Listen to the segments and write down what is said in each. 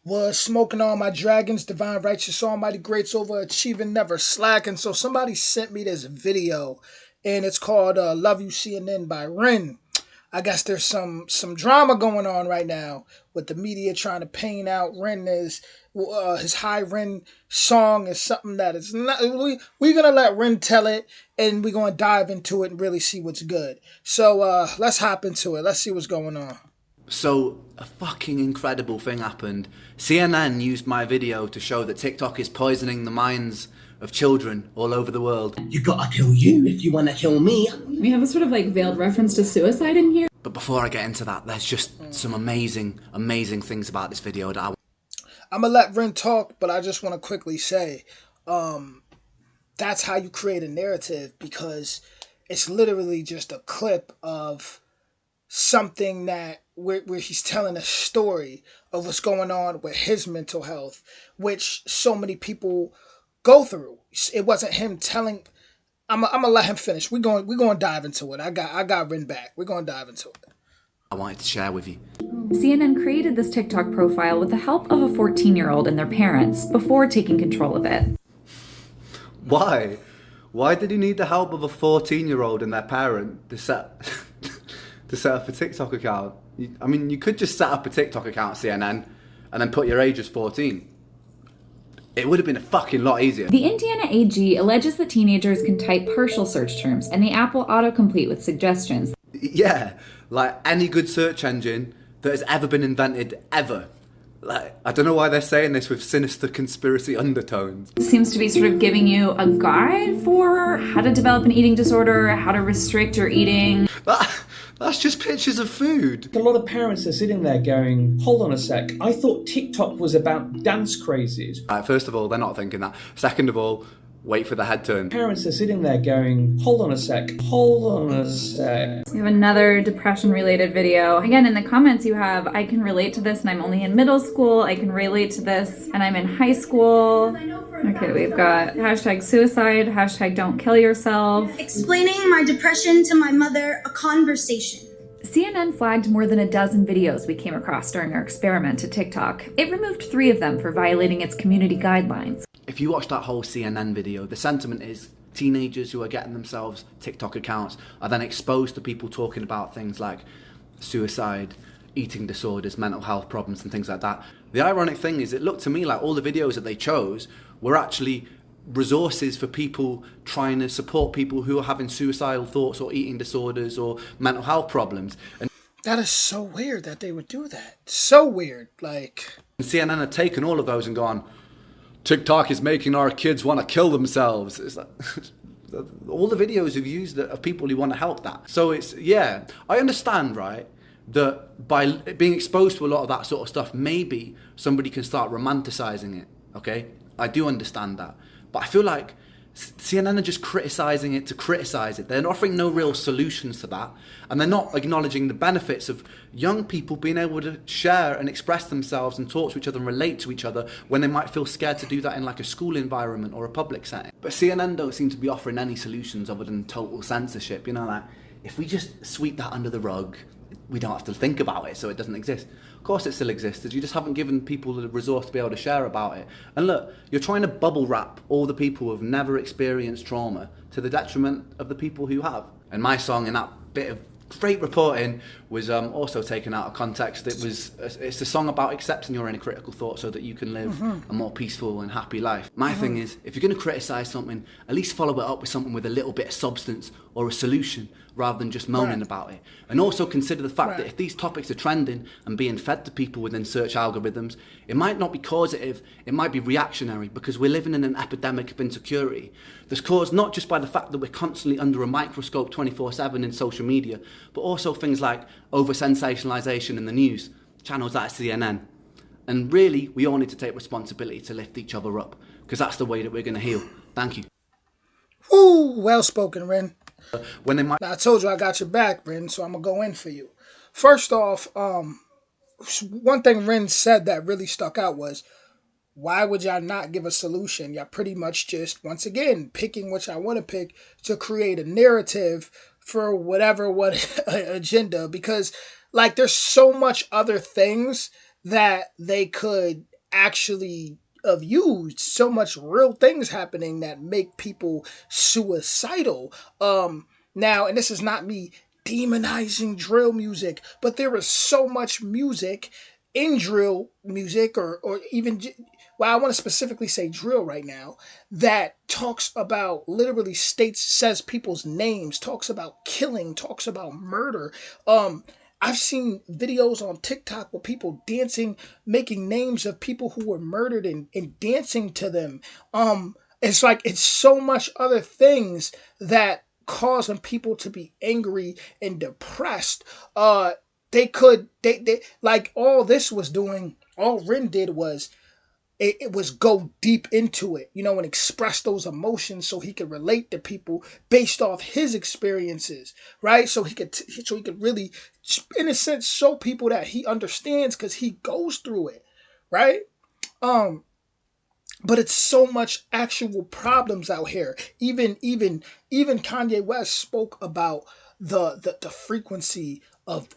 Was smoking all my dragons, divine righteous, almighty greats, overachieving, never slacking. So somebody sent me this video, and it's called "Love You CNN" by REN. I guess there's some drama going on right now with the media trying to paint out REN as his high REN song is something that is not. We're gonna let REN tell it, and we're gonna dive into it and really see what's good. So let's hop into it. Let's see what's going on. So, a fucking incredible thing happened. CNN used my video to show that TikTok is poisoning the minds of children all over the world. You gotta kill you if you wanna kill me. We have a sort of like veiled reference to suicide in here. But before I get into that, there's just some amazing, amazing things about this video that I'm gonna let REN talk, but I just want to quickly say, that's how you create a narrative, because it's literally just a clip of something that where he's telling a story of what's going on with his mental health, which so many people go through. It wasn't him telling. I'm gonna let him finish. We're going to dive into it. I got REN back. We're gonna dive into it. I wanted to share with you. CNN created this TikTok profile with the help of a 14-year-old and their parents before taking control of it. Why? Why did he need the help of a 14-year-old and their parent to set up a TikTok account? I mean, you could just set up a TikTok account, CNN, and then put your age as 14. It would have been a fucking lot easier. The Indiana AG alleges that teenagers can type partial search terms, and the app will autocomplete with suggestions. Yeah, like any good search engine that has ever been invented, ever. Like, I don't know why they're saying this with sinister conspiracy undertones. It seems to be sort of giving you a guide for how to develop an eating disorder, how to restrict your eating. That's just pictures of food. A lot of parents are sitting there going, hold on a sec, I thought TikTok was about dance crazies. First of all, they're not thinking that. Second of all, wait for the head turn. Parents are sitting there going, hold on a sec, hold on a sec. We have another depression-related video. Again, in the comments you have, I can relate to this and I'm only in middle school. I can relate to this and I'm in high school. Okay, we've got hashtag suicide, hashtag don't kill yourself. Explaining my depression to my mother, a conversation. CNN flagged more than a dozen videos we came across during our experiment to TikTok. It removed 3 of them for violating its community guidelines. If you watch that whole CNN video, the sentiment is teenagers who are getting themselves TikTok accounts are then exposed to people talking about things like suicide, eating disorders, mental health problems and things like that. The ironic thing is it looked to me like all the videos that they chose were actually resources for people trying to support people who are having suicidal thoughts or eating disorders or mental health problems. And that is so weird that they would do that. So weird. Like, CNN had taken all of those and gone, TikTok is making our kids want to kill themselves. It's like, all the videos have used of people who want to help that. So it's, yeah, I understand, right, that by being exposed to a lot of that sort of stuff, maybe somebody can start romanticizing it, okay? I do understand that. But I feel like CNN are just criticizing it to criticize it. They're offering no real solutions to that. And they're not acknowledging the benefits of young people being able to share and express themselves and talk to each other and relate to each other when they might feel scared to do that in like a school environment or a public setting. But CNN don't seem to be offering any solutions other than total censorship. You know, like, if we just sweep that under the rug, we don't have to think about it, so it doesn't exist. Of course it still exists, you just haven't given people the resource to be able to share about it. And look, you're trying to bubble wrap all the people who have never experienced trauma to the detriment of the people who have. And my song in that bit of great reporting was also taken out of context. It's a song about accepting your inner critical thoughts so that you can live a more peaceful and happy life. My thing is, if you're going to criticize something, at least follow it up with something with a little bit of substance or a solution, rather than just moaning about it. And also consider the fact that if these topics are trending and being fed to people within search algorithms, it might not be causative, it might be reactionary, because we're living in an epidemic of insecurity that's caused not just by the fact that we're constantly under a microscope 24/7 in social media, but also things like over-sensationalization in the news, channels like CNN. And really, we all need to take responsibility to lift each other up, because that's the way that we're going to heal. Thank you. ooh, well spoken, REN. When they might. Now, I told you I got your back, REN, so I'm gonna go in for you. First off, one thing REN said that really stuck out was, why would y'all not give a solution? Y'all pretty much just, once again, picking what y'all want to pick to create a narrative for what agenda. Because, like, there's so much other things that they could actually of used, so much real things happening that make people suicidal. Now, and this is not me demonizing drill music, but there is so much music in drill music, or even, well, I want to specifically say drill right now, that talks about, literally states, says people's names, talks about killing, talks about murder. um I've seen videos on TikTok with people dancing, making names of people who were murdered, and dancing to them. It's like, it's so much other things that causing people to be angry and depressed. They like, all this was doing, all Ren did was, it was go deep into it, and express those emotions so he could relate to people based off his experiences, right? So he could really, in a sense, show people that he understands because he goes through it, right? Um, but it's so much actual problems out here. Even Kanye West spoke about the frequency of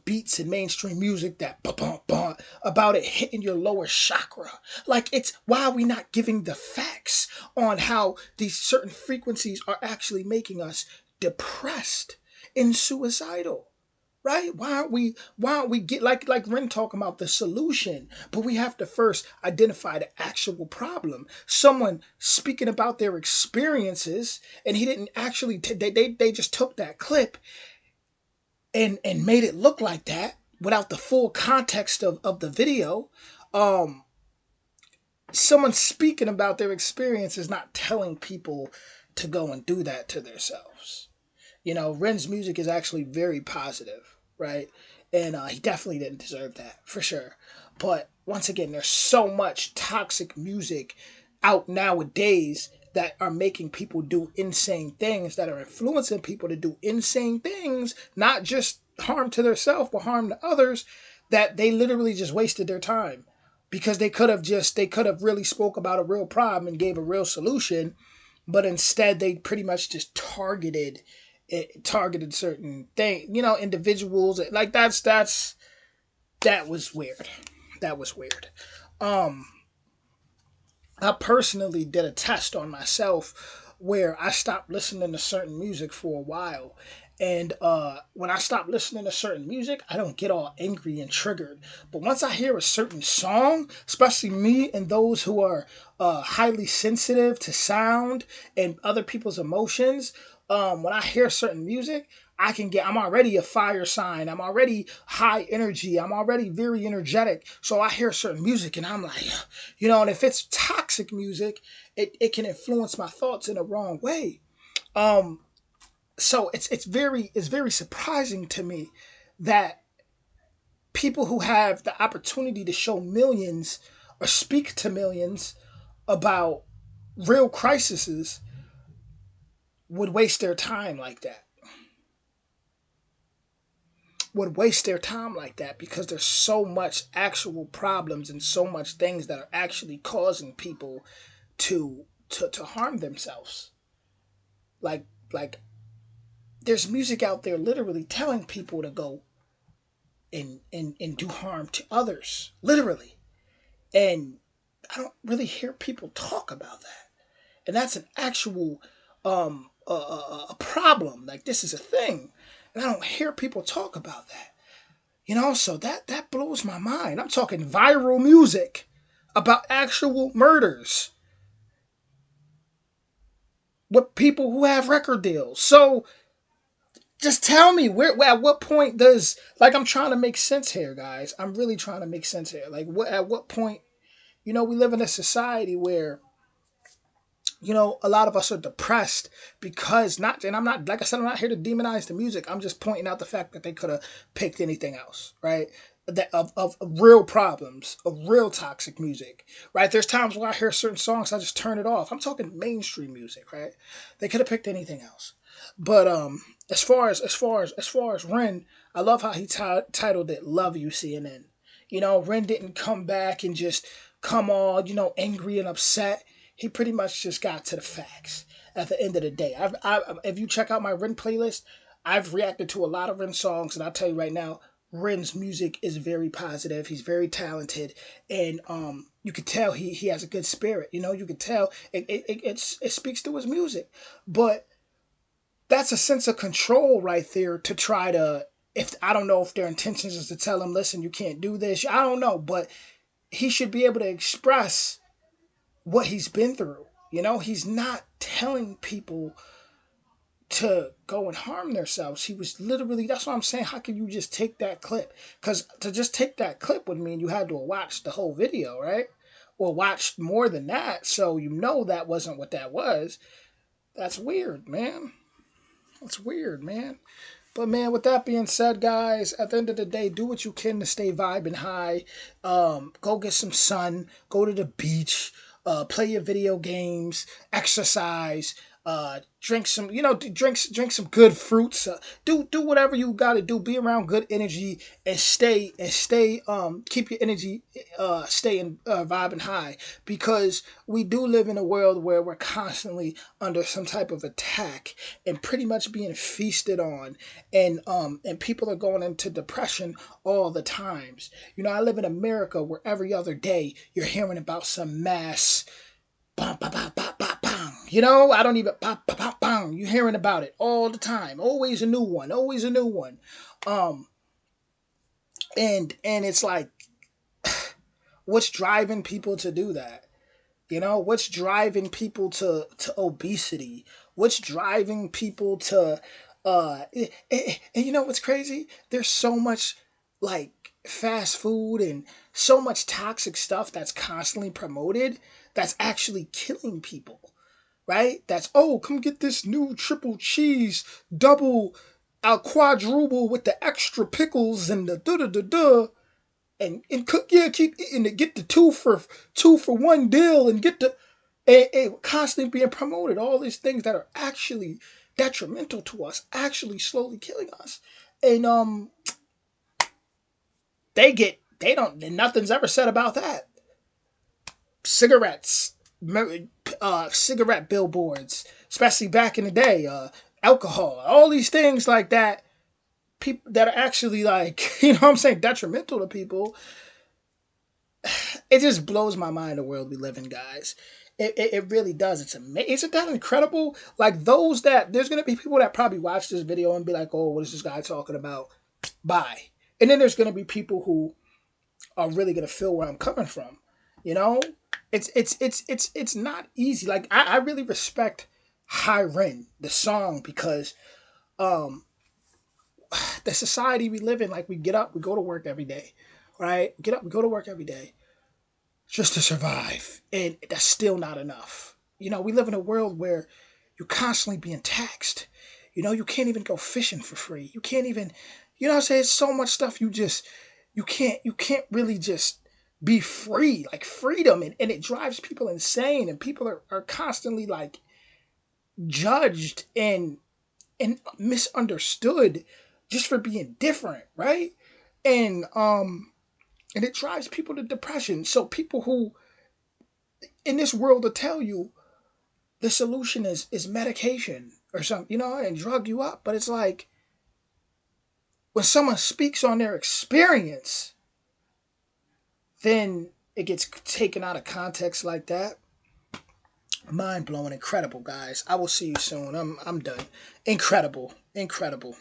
beats in mainstream music, that bah, bah, bah, about it hitting your lower chakra. Like, it's, why are we not giving the facts on how these certain frequencies are actually making us depressed and suicidal? Right? Why aren't we get, like Ren talking about the solution, but we have to first identify the actual problem. Someone speaking about their experiences, and he didn't actually they just took that clip and made it look like that without the full context of the video. um Someone speaking about their experience is not telling people to go and do that to themselves. Ren's music is actually very positive, right? And he definitely didn't deserve that, for sure. But once again, there's so much toxic music out nowadays that are making people do insane things, that are influencing people to do insane things, not just harm to themselves, but harm to others, that they literally just wasted their time. Because they could have really spoke about a real problem and gave a real solution, but instead they pretty much just targeted certain individuals. Like, that was weird. That was weird. um I personally did a test on myself where I stopped listening to certain music for a while. And when I stop listening to certain music, I don't get all angry and triggered. But once I hear a certain song, especially me and those who are highly sensitive to sound and other people's emotions, when I hear certain music, I'm already a fire sign. I'm already high energy. I'm already very energetic. So I hear certain music and I'm like, and if it's toxic music, it can influence my thoughts in a wrong way. Um, so it's very surprising to me that people who have the opportunity to show millions or speak to millions about real crises would waste their time like that. Because there's so much actual problems and so much things that are actually causing people to harm themselves. Like there's music out there literally telling people to go and do harm to others, literally. And I don't really hear people talk about that. And that's an actual a problem. Like, this is a thing, and I don't hear people talk about that. So that blows my mind. I'm talking viral music about actual murders with people who have record deals. So just tell me, at what point does, like, I'm trying to make sense here, guys. I'm really trying to make sense here. Like, at what point, we live in a society where, a lot of us are depressed because, not, and I'm not, like I said, I'm not here to demonize the music. I'm just pointing out the fact that they could have picked anything else, right? That of real problems, of real toxic music, right? There's times where I hear certain songs, I just turn it off. I'm talking mainstream music, right? They could have picked anything else. But as far as Ren, I love how he titled it "Love You, CNN." Ren didn't come back and just come all angry and upset. He pretty much just got to the facts at the end of the day. If you check out my Ren playlist, I've reacted to a lot of Ren songs, and I'll tell you right now, Ren's music is very positive. He's very talented, and you could tell he has a good spirit. You know, you could tell it speaks to his music, but that's a sense of control right there to try to. If I don't know if their intentions is to tell him, listen, you can't do this. I don't know, but he should be able to express what he's been through. You know, he's not telling people to go and harm themselves. He was literally, that's what I'm saying. How can you just take that clip? Because to just take that clip would mean you had to watch the whole video, right? Or watch more than that. So you know that wasn't what that was. That's weird, man. That's weird, man. But man, with that being said, guys, at the end of the day, do what you can to stay vibing high. Go get some sun. Go to the beach. Play your video games. Exercise. Drink some, drink some good fruits. Do whatever you got to do. Be around good energy and stay. Keep your energy staying vibing high, because we do live in a world where we're constantly under some type of attack and pretty much being feasted on, and people are going into depression all the times. You know, I live in America where every other day you're hearing about some mass. Bam, bam, bam, bam, bam, bam. You know, I don't even bam, bam, bam, bam. You're hearing about it all the time. Always a new one. Always a new one. And it's like, what's driving people to do that? You know, what's driving people to obesity? What's driving people to and you know what's crazy? There's so much like fast food and so much toxic stuff that's constantly promoted that's actually killing people, right? That's, oh, come get this new triple cheese, double, quadruple with the extra pickles and the da da da da, and cook, yeah, keep eating it, get the two for one deal, and get the and constantly being promoted all these things that are actually detrimental to us, actually slowly killing us. And they don't, nothing's ever said about that. Cigarettes, cigarette billboards, especially back in the day, alcohol, all these things like that, people that are actually like, you know what I'm saying, detrimental to people. It just blows my mind the world we live in, guys. It really does. It's amazing. Isn't that incredible? Like, those that, there's going to be people that probably watch this video and be like, oh, what is this guy talking about? Bye. And then there's going to be people who are really going to feel where I'm coming from. You know, it's not easy. Like, I really respect REN, the song, because um the society we live in, like, we get up, we go to work every day, right? We get up, we go to work every day just to survive, and that's still not enough. You know, we live in a world where you're constantly being taxed. You know, you can't even go fishing for free. You can't even, you know what I'm saying? So much stuff you can't really just be free, like freedom, and it drives people insane, and people are constantly like judged and misunderstood just for being different, right? And it drives people to depression. So people who in this world will tell you the solution is medication or something, you know, and drug you up, but it's like when someone speaks on their experience, then it gets taken out of context like that. Mind blowing, incredible, guys. I will see you soon. I'm done. Incredible, incredible.